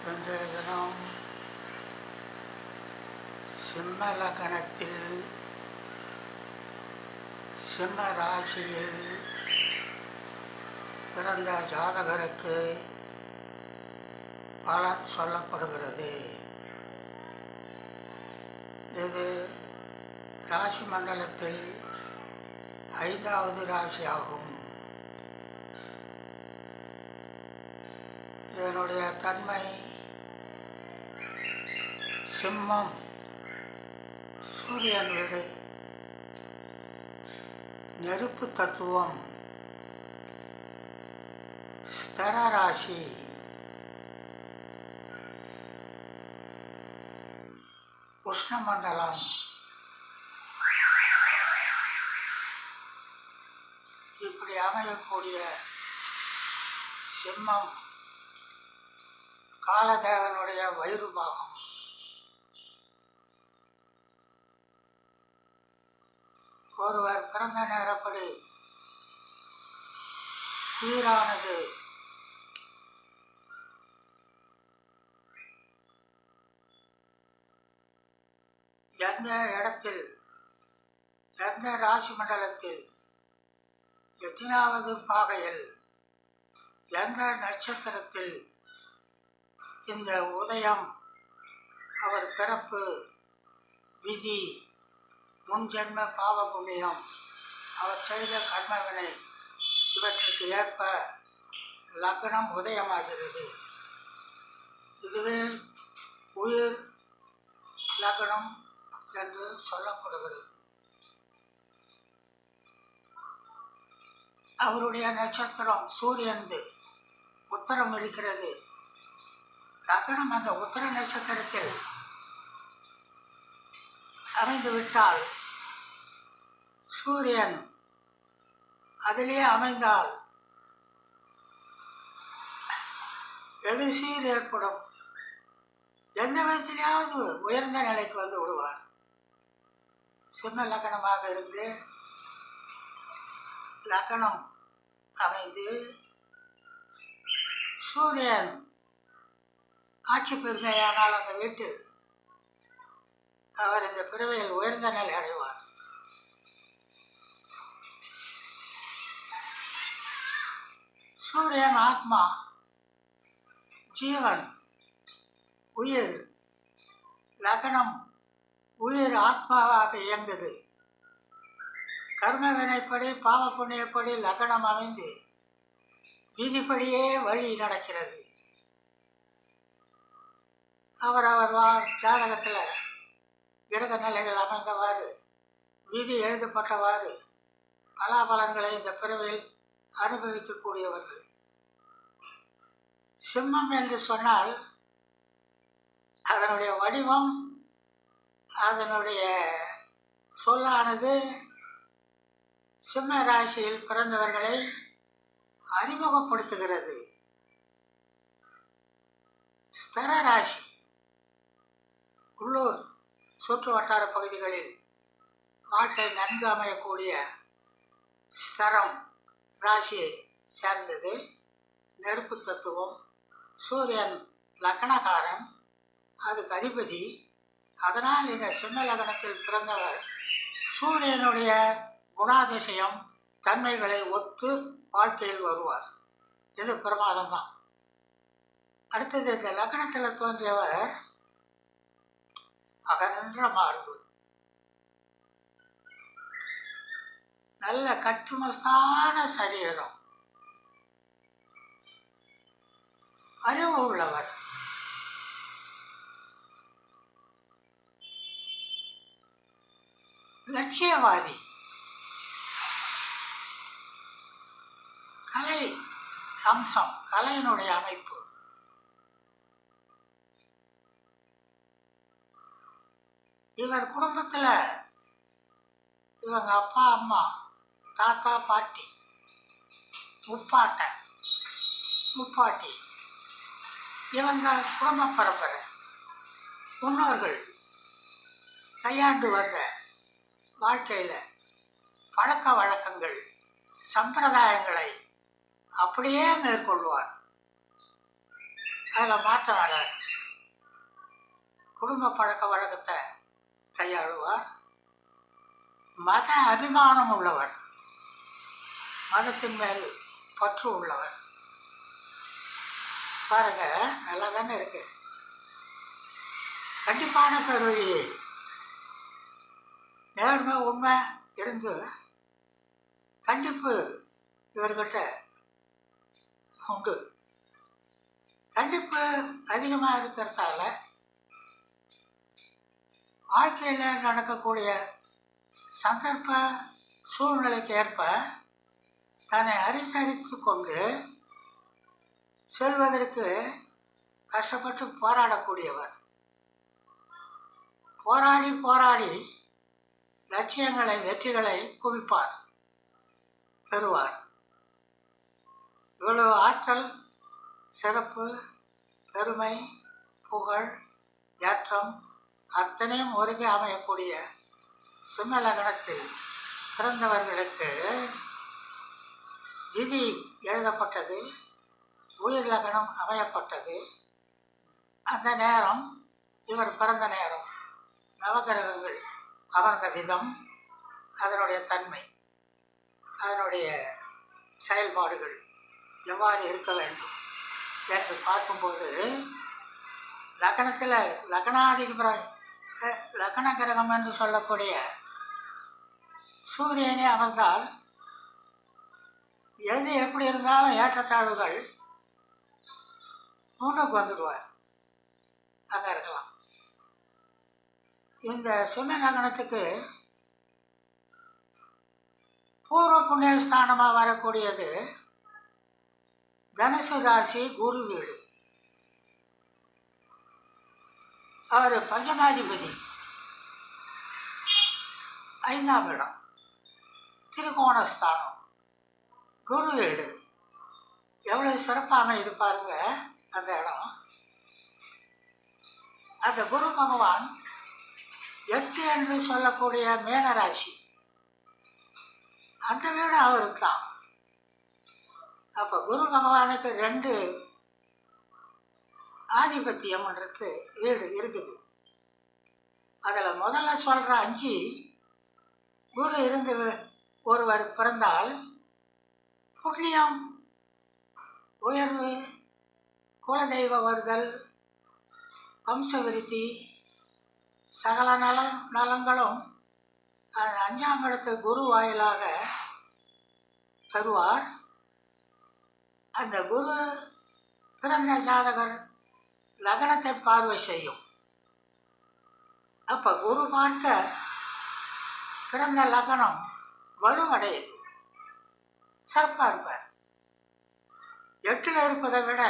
இன்றைய தினம் சிம்ம லக்னத்தில் சிம்ம ராசியில் பிறந்த ஜாதகருக்கு பலன் சொல்லப்படுகிறது. இது ராசி மண்டலத்தில் 5வது ராசியாகும். இதனுடைய தன்மை சிம்மம் சூரியன் வீடு, நெருப்பு தத்துவம், ஸ்தர ராசி, உஷ்ணமண்டலம். இப்படி அமையக்கூடிய சிம்மம் காலதேவனுடைய வயிறு பாகம். ஒருவர் பிறந்த நேரப்படி உயிரானது எந்த இடத்தில், எந்த ராசி மண்டலத்தில், எத்தனாவது பாகையில், எந்த நட்சத்திரத்தில் இந்த உதயம், அவர் பிறப்பு, விதி, முன்ஜென்ம பாவ புண்ணியம், அவர் செய்த கர்மவினை, இவற்றுக்கு ஏற்ப லக்னம் உதயமாகிறது. இதுவே உயிர் லக்னம் என்று சொல்லப்படுகிறது. அவருடைய நட்சத்திரம் சூரியனது உத்தரம் இருக்கிறது. லக்னம் அந்த உத்தர நட்சத்திரத்தில் அமைந்துவிட்டால், சூரியன் அதிலே அமைந்தால் எழுசீர் ஏற்படும். எந்த விதத்திலேயாவது உயர்ந்த நிலைக்கு வந்து விடுவார். சிம்ம லக்னமாக இருந்து லக்னம் அமைந்து சூரியன் ஆட்சி பெருமையானால் அந்த வீட்டில் அவர் இந்த பிறவியில் உயர்ந்த நிலை அடைவார். சூரியன் ஆத்மா, ஜீவன், உயிர். லக்னம் உயிர் ஆத்மாவாக இயங்குது. கர்ம வினைப்படி பாவ புண்ணியப்படி லக்னம் அமைந்து விதிப்படியே வழி நடக்கிறது. அவரவர் ஜாதகத்தில் கிரக நிலைகள் அமைந்தவாறு, விதி எழுதப்பட்டவாறு பலாபலன்களை இந்த பிறவியில் அனுபவிக்கக்கூடியவர்கள். சிம்மம் என்று சொன்னால் அதனுடைய வடிவம், அதனுடைய சொல்லானது சிம்ம ராசியில் பிறந்தவர்களை அறிமுகப்படுத்துகிறது. ஸ்தர ராசி உள்ளூர் சுற்று வட்டார பகுதிகளில் வாழ்க்கை நன்கு அமையக்கூடிய ஸ்தரம் ராசியை சேர்ந்தது. நெருப்பு தத்துவம், சூரியன் லக்னகாரன், அதுக்கு அதிபதி. அதனால் இந்த சிம்ம லக்னத்தில் பிறந்தவர் சூரியனுடைய குணாதிசயம் தன்மைகளை ஒத்து வாழ்க்கையில் வருவார். இது பிரமாதம்தான். அடுத்தது, இந்த லக்னத்தில் தோன்றியவர் அகன்ற மார்பு, நல்ல கட்டுமஸ்தான சரீரம், அறிவு உள்ளவர், லட்சியவாதி, கலை அம்சம், கலையினுடைய அமைப்பு. இவர் குடும்பத்தில் இவங்க அப்பா, அம்மா, தாத்தா, பாட்டி, முப்பாட்டன், முப்பாட்டி, இவங்க குடும்ப பரம்பரை முன்னோர்கள் கையாண்டு வந்த வாழ்க்கையில் பழக்க வழக்கங்கள், சம்பிரதாயங்களை அப்படியே மேற்கொள்வார். அதில் மாற்றம் வராது. குடும்ப பழக்க வழக்கத்தை கையாளுவார். மத அபிமானம் உள்ளவர், மதத்தின் மேல் பற்று உள்ளவர். பாருங்க, நல்லா தானே இருக்கு. கண்டிப்பான பெருவழி, நேர்மை உண்மை இருந்து கண்டிப்பு இவர்கிட்ட உண்டு. கண்டிப்பு அதிகமாக இருக்கிறதால வாழ்க்கையில் நடக்கக்கூடிய சந்தர்ப்ப சூழ்நிலைக்கு ஏற்ப தன்னை அனுசரித்து கொண்டு செல்வதற்கு கஷ்டப்பட்டு போராடக்கூடியவர். போராடி போராடி லட்சியங்களை வெற்றிகளை குவிப்பார், பெறுவார். இவ்வளவு ஆற்றல், சிறப்பு, பெருமை, புகழ், ஏற்றம் அத்தனையும் ஒருங்கே அமையக்கூடிய சிம்ம லக்னத்தில் பிறந்தவர்களுக்கு விதி எழுதப்பட்டது, உயிர் லக்னம் அமையப்பட்டது. அந்த நேரம், இவர் பிறந்த நேரம், நவகிரகங்கள் அமர்ந்த விதம், அதனுடைய தன்மை, அதனுடைய செயல்பாடுகள் எவ்வாறு இருக்க வேண்டும் என்று பார்க்கும்போது லக்னத்தில் லக்ன கிரகம் என்று சொல்லக்கூடிய சூரியனே அமர்ந்தால் எது எப்படி இருந்தாலும் ஏற்றத்தாழ்வுகள் முன்னுக்கு வந்துடுவார், அங்கே இருக்கலாம். இந்த சிம்ம லக்னத்துக்கு பூர்வ புண்ணிய ஸ்தானமாக வரக்கூடியது தனுசு ராசி, குரு வீடு. அவர் பஞ்சமாதிபதி, 5ஆம் இடம், திரிகோணஸ்தானம், குரு வீடு. எவ்வளோ சிறப்பாக அமையுது பாருங்க அந்த இடம். அந்த குரு பகவான் 8 என்று சொல்லக்கூடிய மேனராசி, அந்த வீடு அவருக்கு தான். அப்போ குரு பகவானுக்கு 2 ஆதிபத்தியம்ன்றது வீடு இருக்குது. அதில் முதல்ல சொல்கிற 5 குரு இருந்து ஒருவர் பிறந்தால் புண்ணியம், உயர்வு, குலதெய்வ வருதல், வம்ச விருத்தி, சகல நலன்களும் 5ஆம் இடத்து குரு வாயிலாக பெறுவார். அந்த குரு பிறந்த ஜாதகர் லக்னத்தை பார்வை செய்யும். அப்போ குரு பார்க்க பிறந்த லக்னம் வலுவடையுது, சிறப்பாக இருப்பார். 8ல் இருப்பதை விட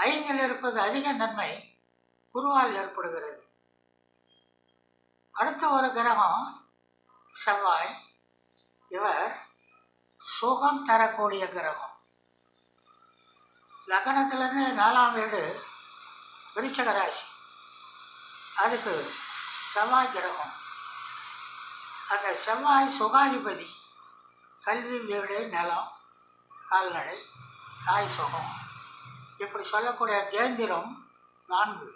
5ல் இருப்பது அதிக நன்மை குருவால் ஏற்படுகிறது. அடுத்த ஒரு கிரகம் செவ்வாய். இவர் சுகம் தரக்கூடிய கிரகம். லக்னத்திலேருந்து 4ஆம் வீடு விருச்சிக ராசி, அதுக்கு செவ்வாய் கிரகம். அந்த செவ்வாய் சுகாதிபதி, கல்வி, வீடு, நிலம், கால்நடை, தாய் சுகம், இப்படி சொல்லக்கூடிய கேந்திரம் 4.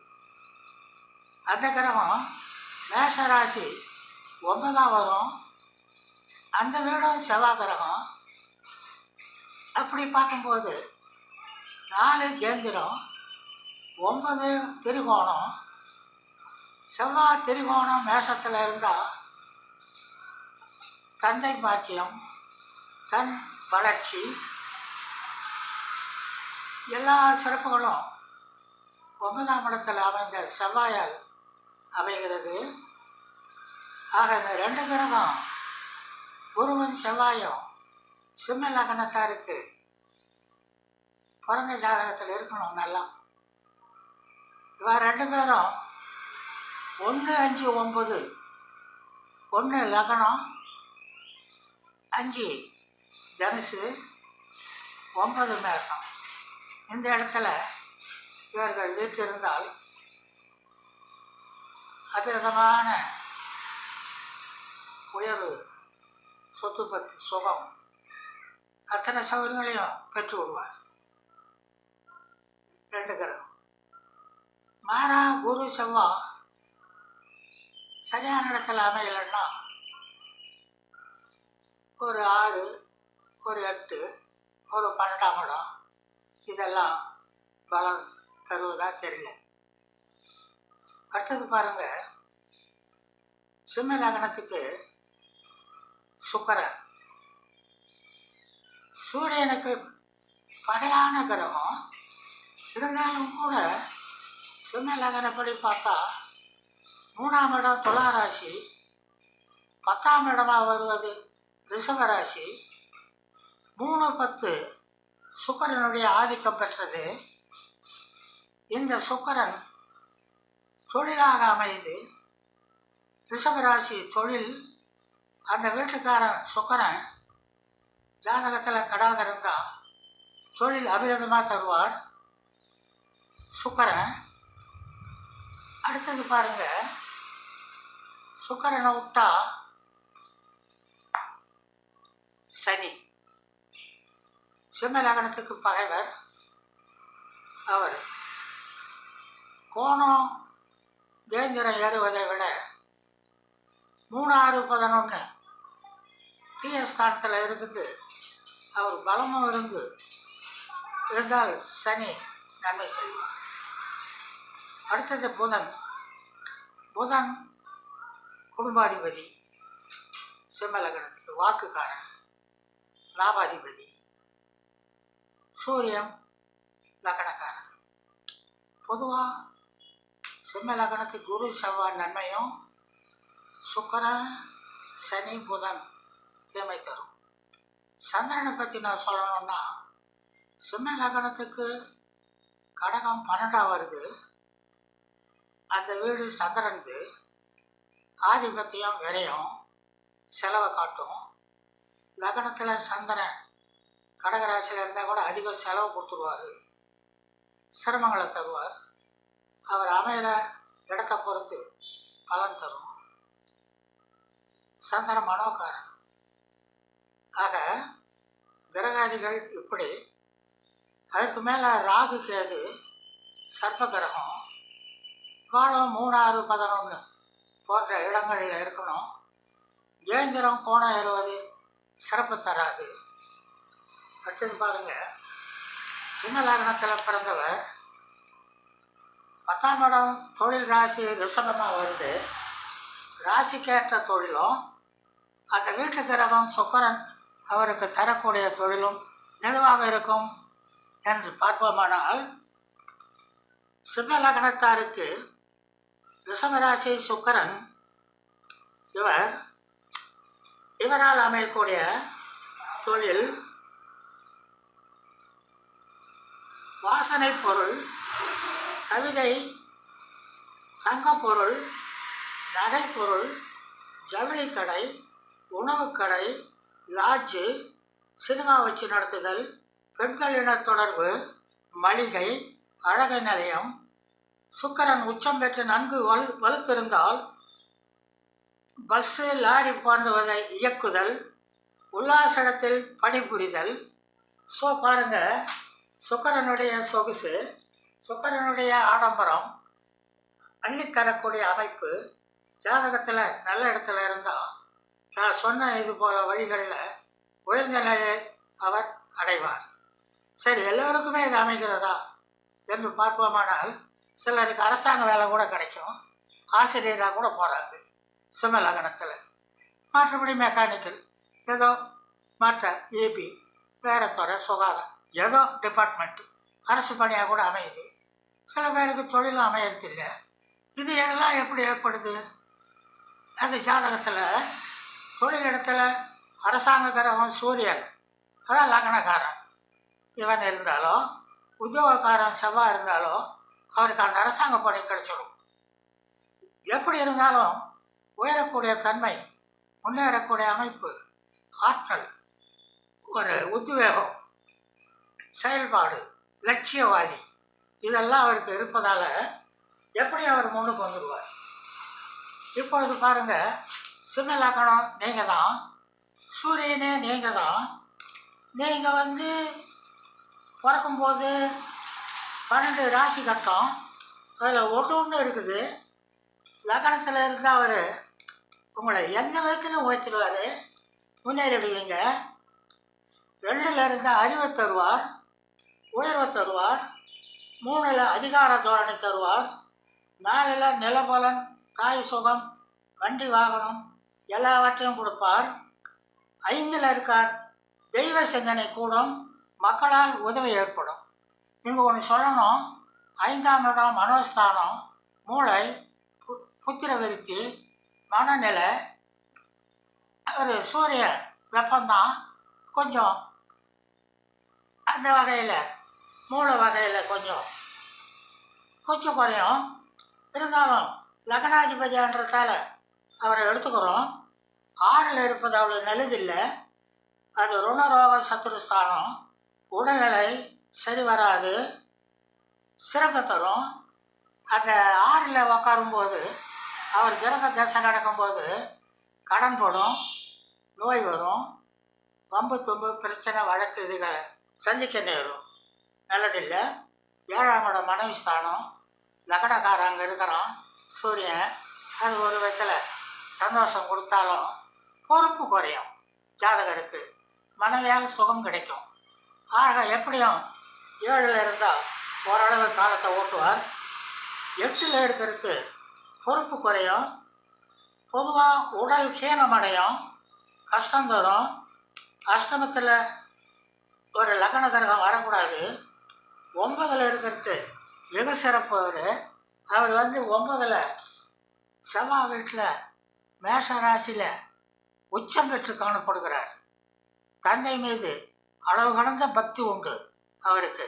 அந்த கிரகம் மேஷராசி 9ஆம் வரும், அந்த வீடும் செவ்வாய் கிரகம். அப்படி பார்க்கும்போது 4 கேந்திரம், 9 திரிகோணம். செவ்வாய் திரிகோணம் மேஷத்தில் இருந்தால் தந்தை பாக்கியம், தன் வளர்ச்சி, எல்லா சிறப்புகளும் 9ஆம் இடத்தில் அமைந்த செவ்வாயால் அமைகிறது. ஆக இந்த 2 கிரகம் குருவும் செவ்வாயும் சிம்ம லக்னத்தாருக்கு பிறந்த ஜாதகத்தில் இருக்கணும் நல்லா. இவர் 2 பேரும் 1, 5, 9, 1 லக்னம், 5 தனுசு, 9 மேசம். இந்த இடத்துல இவர்கள் வீற்றிருந்தால் அபிரதமான உயர்வு, சொத்து பத்து, சுகம், அத்தனை சௌகரியங்களையும் பெற்று விடுவார். 2 கிரகம். மாறா குரு செவ்வாய் சரியான இடத்துல அமையலைன்னா ஒரு 6, ஒரு 8, ஒரு 12ஆம் இடம் இதெல்லாம் பலம் தருவதா தெரியல. அடுத்தது பாருங்க, சிம்ம லக்னத்துக்கு சுக்கிரன் சூரியனுக்கு பகையான கிரகம். இருந்தாலும் கூட சிம்ம லக்னப்படி பார்த்தா 3ஆம் இடம் துலா ராசி, 10ஆம் இடமாக வருவது ரிஷப ராசி. 3, 10 சுக்கிரனுடைய ஆதிக்கம் பெற்றது. இந்த சுக்கிரன் தொழிலாக அமையுது. ரிஷபராசி தொழில். அந்த வீட்டுக்காரன் சுக்கிரன் ஜாதகத்தில் கடாத இருந்தால் தொழில் அபிரதமாக தருவார் சுக்கிரன். அடுத்தது பாருங்க, சுக்கிரனை விட்டா சனி சிம்ம லக்னத்துக்கு பகைவர். அவர் கோணம் கேந்திரம் ஏறுவதை விட 3, 6, 11 தீய ஸ்தானத்தில் இருக்குது. அவர் பலமும் இருந்தால் சனி நன்மை செய்வார். அடுத்தது புதன் குடும்பாதிபதி, சிம்ம லக்னத்துக்கு வாக்குக்காரன், லாபாதிபதி. சூரியன் லக்னக்காரன். பொதுவாக சிம்ம லக்னத்துக்கு குரு செவ்வாய் நன்மையும், சுக்கிரன் சனி புதன் தீமை தரும். சந்திரனை பற்றி நான் சொல்லணும்னா, சிம்ம லக்னத்துக்கு கடகம் 12 வருது. அந்த வீடு சந்திரனுது. ஆதிபத்தியம் விரயம் செலவை காட்டும். லக்னத்தில் சந்திரன் கடகராசியில் இருந்தால் கூட அதிக செலவு கொடுத்துருவார், சிரமங்களை தருவார். அவர் அமைகிற இடத்தை பொறுத்து பலன் தரும். சந்திரன் மனோகாரன். ஆக கிரகாதிகள் இப்படி. அதுக்கு மேலே ராகு கேது சர்ப்ப கிரகம். இவாளும் 3, 6, 11 போன்ற இடங்களில் இருக்கணும். கேந்திரம் கோணம் ஏறுவது சிறப்பு தராது. அடுத்தது பாருங்க, சிம்ம லக்னத்தில் பிறந்தவர் 10ஆம் இடம் தொழில் ராசி ரிஷபமாக வருது. ராசிக்கேற்ற தொழிலும் அந்த வீட்டு கிரகம் சுக்கிரன் அவருக்கு தரக்கூடிய தொழிலும் எதுவாக இருக்கும் என்று பார்ப்போமானால், சிம்ம லக்னத்தாருக்கு ரிஷபராசி சுக்கிரன் இவரால் அமையக்கூடிய தொழில் வாசனை பொருள், கவிதை, தங்கப்பொருள், நகைப்பொருள், ஜவுளிக்கடை, உணவுக்கடை, லாட்ஜு, சினிமா வச்சு நடத்துதல், பெண்களின தொடர்பு, மளிகை, அழகு நிலையம். சுக்கிரன் உச்சம் பெற்று நன்கு வலுத்திருந்தால் பஸ்ஸு, லாரி போன்றவதை இயக்குதல், உல்லாச இடத்தில் பணிபுரிதல். ஸோ பாருங்க, சுக்கிரனுடைய சொகுசு, சுக்கிரனுடைய ஆடம்பரம், அள்ளித்தரக்கூடிய அமைப்பு ஜாதகத்தில் நல்ல இடத்துல இருந்தால் நான் சொன்ன இது போல வழிகளில் உயர்ந்த நிலையை அவர் அடைவார். சரி, எல்லோருக்குமே இது அமைகிறதா என்று பார்ப்போமானால், சிலருக்கு அரசாங்க வேலை கூட கிடைக்கும், ஆசிரியராக கூட போகிறாங்க சிம்ம லக்னத்தில். மற்றபடி மெக்கானிக்கல், ஏதோ மற்ற ஏபி, வேறு துறை, சுகாதாரம், ஏதோ டிபார்ட்மெண்ட்டு அரசு பணியாக கூட அமையுது. சில பேருக்கு தொழிலும் அமையறதில்லை. இது எதெல்லாம் எப்படி ஏற்படுது? அது ஜாதகத்தில் தொழிலிடத்தில் அரசாங்க கிரகம் சூரியன், அதான் லக்னக்காரன் இவன் இருந்தாலோ, உத்தியோகக்காரன் செவ்வாய் இருந்தாலோ அவருக்கு அந்த அரசாங்க பணி கிடைச்சிடும். எப்படி இருந்தாலும் உயரக்கூடிய தன்மை, முன்னேறக்கூடிய அமைப்பு, ஆற்றல், ஒரு உத்வேகம், செயல்பாடு, லட்சியவாதி இதெல்லாம் அவருக்கு இருப்பதால் எப்படி அவர் முன்னுக்கு வந்துடுவார். இப்பொழுது பாருங்கள், சிம்ம லக்னம் நீங்கள் தான், சூரியனே நீங்கள் தான். நீங்கள் பிறக்கும்போது 12 ராசி கட்டம், அதில் ஒன்று ஒன்று இருக்குது. லக்னத்தில் இருந்தால் அவர் உங்களை எந்த விதத்திலும் உயர்த்திடுவார், முன்னேறிடுவீங்க. 2ல் இருந்தால் அறிவை தருவார், உயர்வை தருவார். 3ல் அதிகார தோரணை தருவார். 4ல் நிலபலன், தாய் சுகம், வண்டி வாகனம் எல்லாவற்றையும் கொடுப்பார். 5ல் இருக்கார், தெய்வ சிந்தனை கூடும், மக்களால் உதவி ஏற்படும். இங்கே ஒன்று சொல்லணும், 5ஆம் இடம் மனோஸ்தானம், மூளை, புத்திர விருத்தி, மனநிலை. ஒரு சூரிய வெப்பம்தான், கொஞ்சம் அந்த வகையில் மூளை வகையில் கொஞ்சம் குறையும். இருந்தாலும் லக்னாதிபதின்றதால அவரை எடுத்துக்கிறோம். 6ல் இருப்பது அவ்வளோ நல்லதில்லை. அது ருணரோக சத்துருஸ்தானம், உடல்நிலை சரி வராது, சிறப்பை தரும். அந்த 6ல் உக்காரும்போது அவர் கிரக தசை நடக்கும்போது கடன் போடும், நோய் வரும், வம்பு தும்பு பிரச்சனை வழக்கு இதுகளை சந்திக்க நேரும், நல்லதில்லை. 7ஆம் இடம் மனைவி ஸ்தானம், லக்னக்காரன் அங்கே இருக்கிறான் சூரியன். அது ஒரு விதத்தில் சந்தோஷம் கொடுத்தாலும் பொறுப்பு குறையும் ஜாதகருக்கு, மனைவியால் சுகம் கிடைக்கும். ஆக எப்படியும் 7ல் இருந்தால் ஓரளவு காலத்தை ஓட்டுவார். 8ல் இருக்கிறது பொறுப்பு குறையும், பொதுவாக உடல் ஹீனமடையும், கஷ்டம் தரும். அஷ்டமத்தில் ஒரு லக்ன கிரகம் வரக்கூடாது. 9ல் இருக்கிறது வெகு சிறப்பு. அவர் 9ல் செவ்வாய் வீட்டில் மேஷ ராசியில் உச்சம் பெற்று காணப்படுகிறார். தந்தை மீது அளவு கடந்த பக்தி உண்டு அவருக்கு.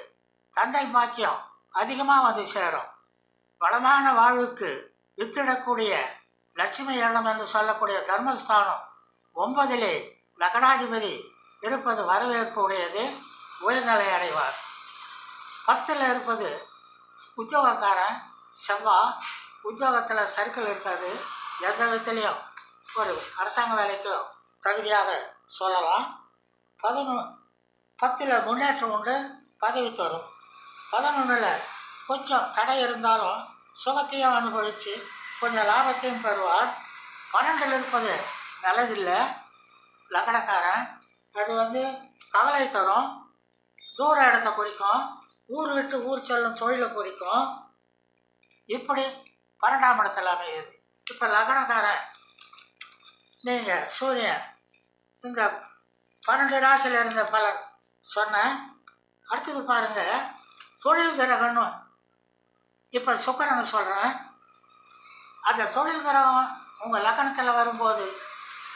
தந்தை பாக்கியம் அதிகமாக வந்து சேரும். வளமான வாழ்வுக்கு வித்திடக்கூடிய லட்சுமி இடம் என்று சொல்லக்கூடிய தர்மஸ்தானம் 9லே லக்னாதிபதி இருப்பது வரவேற்பு உடையது, உயர்நிலை அடைவார். 10ல் இருப்பது உத்தியோகக்காரன் செவ்வாய், உத்தியோகத்தில் சர்க்கிள் இருக்காது, எந்த விதத்துலேயும் ஒரு அரசாங்க வேலைக்கும் தகுதியாக சொல்லலாம். 10ல் முன்னேற்றம் உண்டு, பதவி தரும். 11ல் கொஞ்சம் தடை இருந்தாலும் சுகத்தையும் அனுபவித்து கொஞ்சம் லாபத்தையும் பெறுவார். 12ல் இருப்பது நல்லதில்லை லக்னக்காரன். அது கவலை தரும், தூர இடத்தை குறிக்கும், ஊர் விட்டு ஊர் செல்லும் தொழிலை குறிக்கும். இப்படி 12ஆம் இடத்துல அமையுது. இப்போ லக்னக்காரன் நீங்கள் சூரியன் இந்த 12 ராசியில் இருந்த பலன் சொன்னேன். அடுத்தது பாருங்கள், தொழில் கிரகம்னு இப்போ சுக்கிரனை சொல்கிறேன். அந்த தொழில் கிரகம் உங்கள் லக்னத்தில் வரும்போது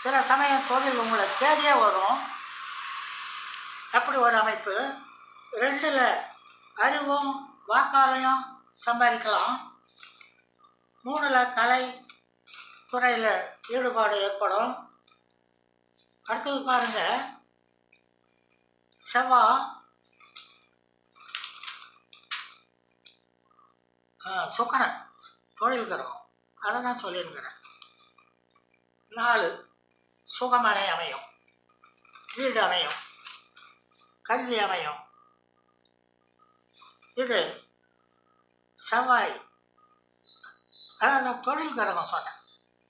சில சமயம் தொழில் உங்களை தேடியே வரும். அப்படி ஒரு அமைப்பு. 2ல் அறிவும் வாக்காலையும் சம்பாதிக்கலாம். 3ல் கலை துறையில் ஈடுபாடு ஏற்படும். அடுத்தது பாருங்கள், செவ்வாய் சுக்கிரன் தொழில் கிரகம், அதை தான் சொல்லியிருக்கிறேன். 4 சுகமனை அமையும், வீடு அமையும், கல்வி அமையும். இது செவ்வாய், அதாவது தொழில் கிரகம் சொன்னேன்,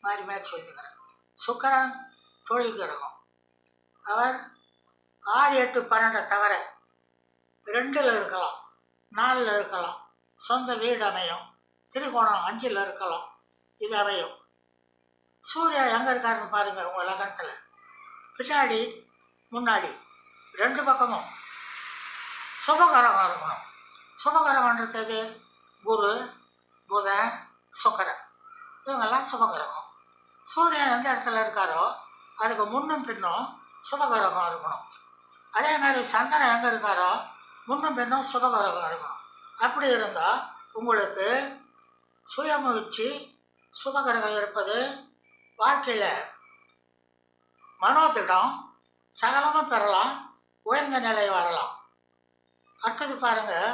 மாறி மாறி சொல்லிக்கிறேன். சுக்கிரன் தொழில் கிரகம். அவர் 6, 8, 12 தவிர 2ல் இருக்கலாம், 4ல் இருக்கலாம். சொந்த வீடு அமையும். திரிகோணம் 5ல் இருக்கலாம், இது அமையும். சூர்யா எங்கே இருக்காருன்னு பாருங்கள் உங்கள் லக்னத்தில். பின்னாடி முன்னாடி 2 பக்கமும் சுபகரகம் இருக்கணும். சுபகரகன்றது குரு, புதன், சுக்கிரன், இவங்கெல்லாம் சுபகிரகம். சூரியன் எந்த இடத்துல இருக்காரோ அதுக்கு முன்னும் பின்னும் சுபகிரகம் இருக்கணும். அதே மாதிரி சந்திரன் எங்கே இருக்காரோ முன்னும் பின்னும் சுபகிரகம் இருக்கணும். அப்படி இருந்தால் உங்களுக்கு சுயமுயற்சி, சுபகிரகம் இருப்பது வாழ்க்கையில் மனோதிடம், சகலமும் பெறலாம், உயர்ந்த நிலை வரலாம். அடுத்தது பாருங்கள்,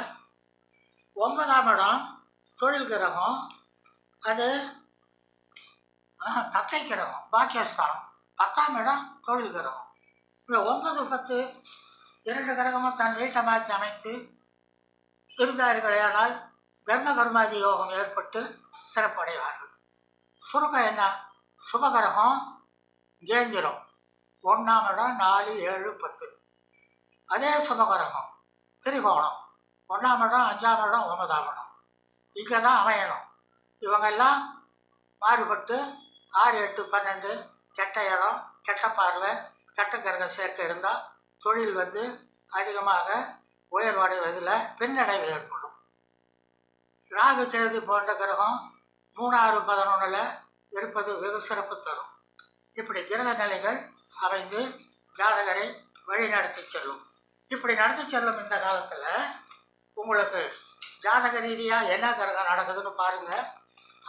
9ஆம் இடம் தொழில் கிரகம். அது தத்தை கிரகம், பாக்கியஸ்தானம். 10ஆம் இடம் தொழில் கிரகம். இந்த 9, 10 2 கிரகமும் தன் வீட்டை மாற்றி அமைத்து இருந்தார்களேயானால் தர்ம கர்மாதி யோகம் ஏற்பட்டு சிறப்படைவார்கள். சுருக்கம் என்ன? சுபகரகம் கேந்திரம் 1ஆம் இடம் 4, 7, 10. அதே சுபகரகம் திரிகோணம் 1ஆம் இடம் 5ஆம் இடம் 9ஆம் இடம் இங்கே தான் அமையணும். இவங்கெல்லாம் மாறுபட்டு 6, 8, 12 கெட்ட இடம், கெட்ட பார்வை, கெட்ட கிரக சேர்க்கை இருந்தால் தொழில் அதிகமாக உயர்வடைவதில் பின்னடைவு ஏற்படும். ராகு கேது போன்ற கிரகம் 3, 6, 11 இருப்பது வெகு சிறப்பு தரும். இப்படி கிரக நிலைகள் அமைந்து ஜாதகரை வழி நடத்தி செல்லும். இப்படி நடத்தி செல்லும் இந்த காலத்தில் உங்களுக்கு ஜாதக ரீதியாக என்ன கிரகம் நடக்குதுன்னு பாருங்கள்.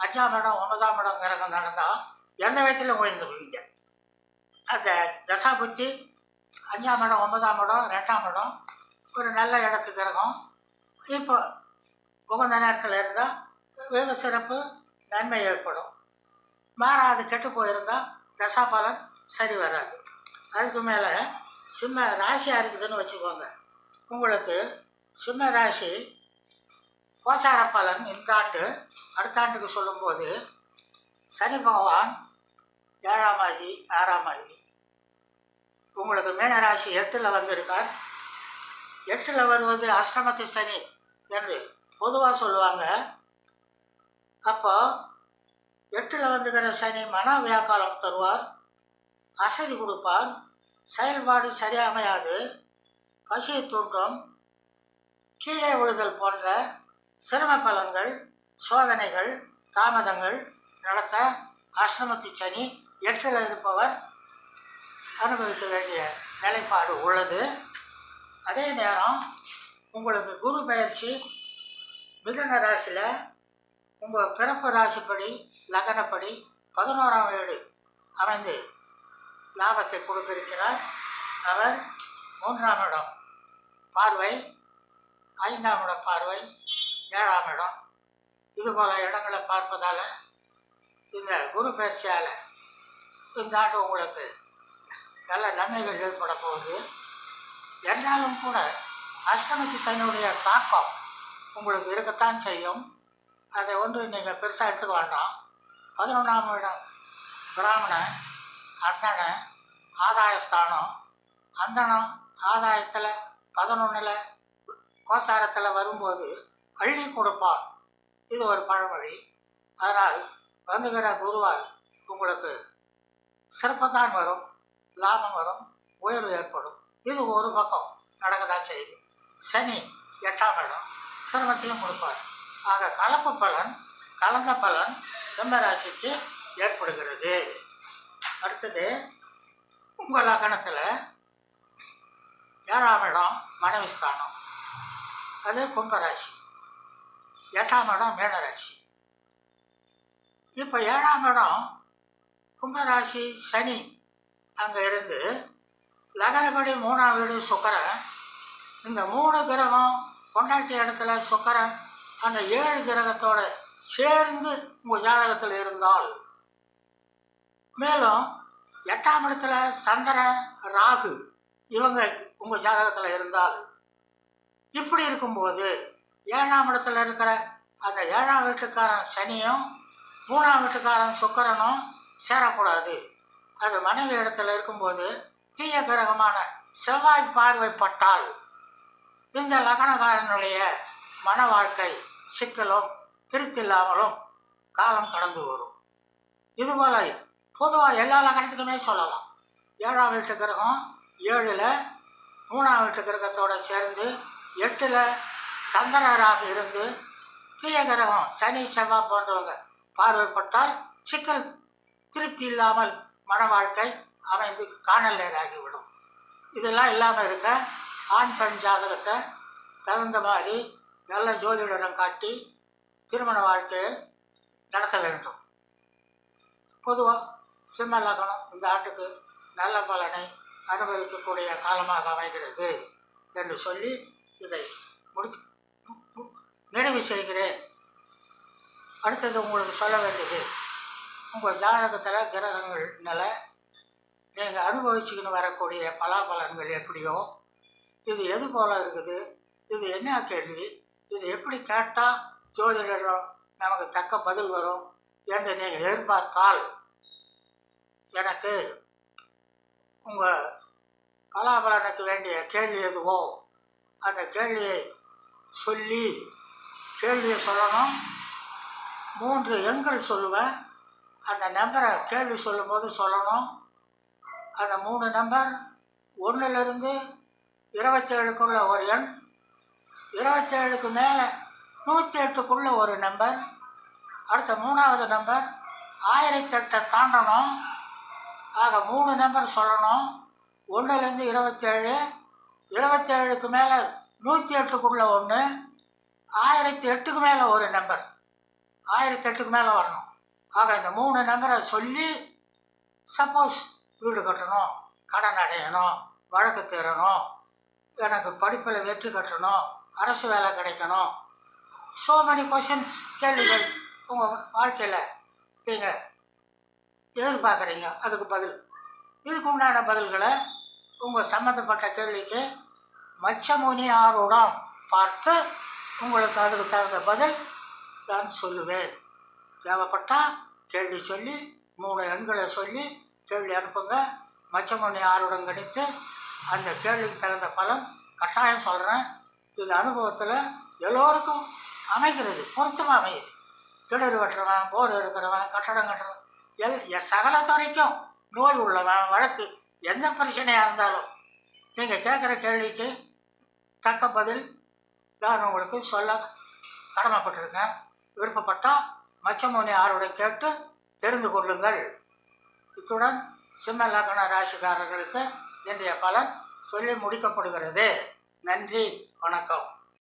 5ஆம் இடம் 9ஆம் இடம் கிரகம் நடந்தால் எந்த விதத்தில் உயர்ந்துருவீங்க. அந்த தசாபுத்தி 5ஆம் இடம் 9ஆம் இடம் 2ஆம் இடம் ஒரு நல்ல இடத்து கிரகம் இப்போ உகந்த நேரத்தில் இருந்தால் வெகு சிறப்பு நன்மை ஏற்படும். மாறாது கெட்டு போயிருந்தால் தசாபலன் சரி வராது. அதுக்கு மேலே சிம்ம ராசியாக இருக்குதுன்னு வச்சுக்கோங்க. உங்களுக்கு சிம்ம ராசி கோச்சார பலன் இந்த ஆண்டு அடுத்த ஆண்டுக்கு சொல்லும்போது சனி பகவான் 7ஆம் ஆதி 6ஆம் ஆதி உங்களுக்கு மீனராசி 8ல் வந்திருக்கார். 8ல் வருவது அஷ்டமத்து சனி என்று பொதுவாக சொல்லுவாங்க. அப்போ 8ல் வந்துக்கிற சனி மன வியாக்காலம் தருவார், அசதி கொடுப்பார், செயல்பாடு சரியாமையாது, பசியை தூண்டும், கீழே விழுதல் போன்ற சிரம பலன்கள், சோதனைகள், தாமதங்கள் நடத்த அஷ்டமத்து சனி 8ல் இருப்பவர் அனுபவிக்க வேண்டிய நிலைப்பாடு உள்ளது. அதே நேரம் உங்களுக்கு குரு பயிற்சி மிதுன ராசியில் உங்கள் பிறப்பு ராசிப்படி லக்னப்படி 11ஆம் வீடு அமைந்து லாபத்தை கொடுத்திருக்கிறார். அவர் 3ஆம் இடம் பார்வை, 5ஆம் இடம் பார்வை, 7ஆம் இடம் இதுபோல் இடங்களை பார்ப்பதால் இந்த குரு பயிற்சியால் இந்த ஆண்டு உங்களுக்கு நல்ல நன்மைகள் ஏற்பட போகுது. என்றாலும் கூட அஷ்டமத்து சனியுடைய தாக்கம் உங்களுக்கு இருக்கத்தான் செய்யும். அதை ஒன்று நீங்கள் பெருசாக எடுத்துக்க வேண்டாம். 11ஆம் இடம் பிராமண அந்தன ஆதாயஸ்தானம், அந்தனம் ஆதாயத்தில் 11ல் கோசாரத்தில் வரும்போது அள்ளி கொடுப்பான். இது ஒரு பழமொழி. அதனால் வந்துகிற குருவால் உங்களுக்கு சிறப்புதான் வரும், லாபம் வரும், உயர்வு ஏற்படும். இது ஒரு பக்கம் நடக்கதான் செய்யுது. சனி 8ஆம் இடம் சிரமத்தையும் கொடுப்பார். ஆக கலப்பு பலன், கலந்த பலன் சிம்மராசிக்கு ஏற்படுகிறது. அடுத்தது உங்கள் லக்னத்தில் 7ஆம் இடம் மனைவி ஸ்தானம், அது கும்பராசி. 8ஆம் இடம் மீனராசி. இப்போ 7ஆம் இடம் கும்பராசி சனி அங்கே இருந்து லக்னப்படி 3ஆம் வீடு சுக்கிரன். இந்த 3 கிரகம் பொண்டாட்டி இடத்துல சுக்கிரன் அந்த 7 கிரகத்தோடு சேர்ந்து உங்கள் ஜாதகத்தில் இருந்தால், மேலும் 8ஆம் இடத்துல சந்திரன் ராகு இவங்க உங்கள் ஜாதகத்தில் இருந்தால், இப்படி இருக்கும்போது 7ஆம் இடத்துல இருக்கிற அந்த 7ஆம் வீட்டுக்காரன் சனியும் 3ஆம் வீட்டுக்காரன் சுக்கிரனும் சேரக்கூடாது. அது மனைவி இடத்துல இருக்கும்போது தீய கிரகமான செவ்வாய் பார்வைப்பட்டால் இந்த லக்னக்காரனுடைய மன வாழ்க்கை சிக்கலும் திருப்தி இல்லாமலும் காலம் கடந்து வரும். இதுபோல் பொதுவாக எல்லா லக்னத்துக்குமே சொல்லலாம். 7ஆம் வீட்டு கிரகம் 7ல் 3ஆம் வீட்டு கிரகத்தோடு சேர்ந்து 8ல் சந்திரராக இருந்து தீய கிரகம் சனி செவ்வாய் போன்றவங்க பார்வைப்பட்டால் சிக்கல் திருப்தி இல்லாமல் மன வாழ்க்கை அமைந்து காணல் நேராகிவிடும். இதெல்லாம் இல்லாமல் இருக்க ஆண் பெண் ஜாதகத்தை தகுந்த மாதிரி நல்ல ஜோதிடரம் காட்டி திருமண வாழ்க்கையை நடத்த வேண்டும். பொதுவாக சிம்ம லக்னம் இந்த ஆண்டுக்கு நல்ல பலனை அனுபவிக்கக்கூடிய காலமாக அமைகிறது என்று சொல்லி இதை நிறைவு செய்கிறேன். அடுத்தது உங்களுக்கு சொல்ல வேண்டியது, உங்கள் ஜாதகத்தில் கிரகங்கள் நிலை நீங்கள் அனுபவிச்சுக்கின்னு வரக்கூடிய பலாபலன்கள் எப்படியோ இது எது போல் இருக்குது, இது என்ன கேள்வி, இது எப்படி கேட்டால் ஜோதிடர் நமக்கு தக்க பதில் வரும் என்று நீங்கள் எதிர்பார்த்தால் எனக்கு உங்கள் பலாபலனுக்கு வேண்டிய கேள்வி எதுவோ அந்த கேள்வியை சொல்லி கேள்வியை சொல்லணும். 3 எண்கள் சொல்லுவேன். அந்த நம்பரை கேள்வி சொல்லும்போது சொல்லணும். அந்த 3 நம்பர் 1லிருந்து 27க்குள்ள ஒரு எண், 27க்கு மேலே 108க்குள்ள ஒரு நம்பர், அடுத்த 3வது நம்பர் 1008 தாண்டணும். ஆக 3 நம்பர் சொல்லணும். 1லேருந்து 27, 27க்கு மேலே 108க்குள்ள ஒன்று, 1008க்கு மேலே ஒரு நம்பர், 1008க்கு மேலே வரணும். ஆக இந்த 3 நம்பரை சொல்லி சப்போஸ் வீடு கட்டணும், கடன் அடையணும், வழக்கு தீரணும், எனக்கு படிப்பில் வெற்றி கட்டணும், அரசு வேலை கிடைக்கணும், ஸோ மெனி கொஷின்ஸ், கேள்விகள் உங்கள் வாழ்க்கையில் நீங்கள் எதிர்பார்க்குறீங்க. அதுக்கு பதில், இதுக்கு உண்டான பதில்களை உங்கள் சம்மந்தப்பட்ட கேள்விக்கு மச்சமுனி ஆரூடம் பார்த்து உங்களுக்கு அதுக்கு தகுந்த பதில் நான் சொல்லுவேன். தேவைப்பட்டால் கேள்வி சொல்லி 3 எண்களை சொல்லி கேள்வி அனுப்புங்க. மச்சமுனி ஆரூடம் கணித்து அந்த கேள்விக்கு தகுந்த பலன் கட்டாயம் சொல்கிறேன். இது அனுபவத்தில் எல்லோருக்கும் அமைகிறது, பொருத்தமாக அமையுது. கிணறு வெட்டுறவன், போர் இருக்கிறவன், கட்டடம் கட்டுறவன், சகல துறைக்கும் நோய் உள்ளவன், வழக்கு, எந்த பிரச்சனையாக இருந்தாலும் நீங்கள் கேட்குற கேள்விக்கு தக்க பதில் நான் உங்களுக்கு சொல்ல கடமைப்பட்டிருக்கேன். விருப்பப்பட்டால் மச்சமுனி ஆரூடம் கேட்டு தெரிந்து கொள்ளுங்கள். இத்துடன் சிம்ம லக்ன ராசிக்காரர்களுக்கு இன்றைய பலன் சொல்லி முடிக்கப்படுகிறது. நன்றி, வணக்கம்.